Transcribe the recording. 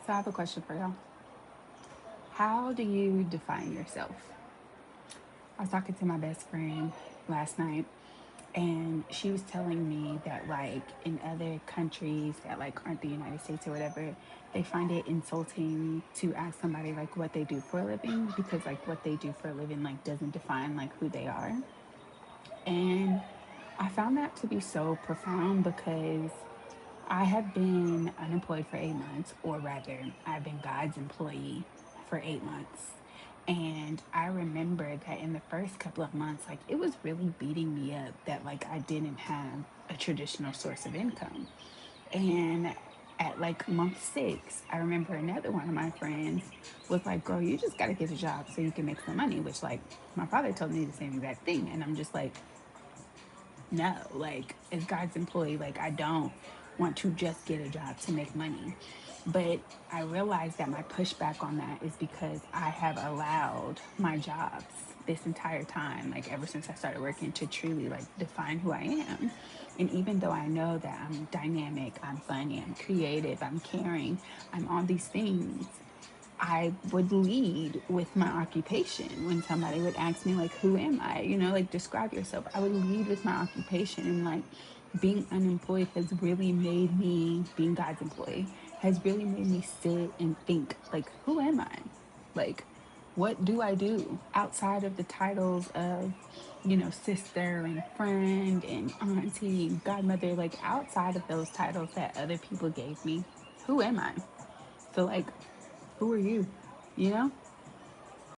So I have a question for y'all. How do you define yourself? I was talking to my best friend last night and she was telling me that like in other countries that like aren't the United States or whatever, they find it insulting to ask somebody like what they do for a living because like what they do for a living like doesn't define like who they are. And I found that to be so profound because I have been unemployed for 8 months, or rather, I've been God's employee for 8 months. And I remember that in the first couple of months, like it was really beating me up that like I didn't have a traditional source of income. And at like month 6, I remember another one of my friends was like, girl, you just got to get a job so you can make some money, which like my father told me the same exact thing. And I'm just like, no, like as God's employee, like I don't want to just get a job to make money. But I realized that my pushback on that is because I have allowed my jobs this entire time, like ever since I started working, to truly like define who I am. And even though I know that I'm dynamic, I'm funny, I'm creative, I'm caring, I'm all these things, I would lead with my occupation. When somebody would ask me like, who am I, like describe yourself, I would lead with my occupation. And like being unemployed has really made me, being God's employee has really made me sit and think like, who am I, like what do I do outside of the titles of, sister and friend and auntie and godmother, like outside of those titles that other people gave me, who am I? So like, who are you? You know?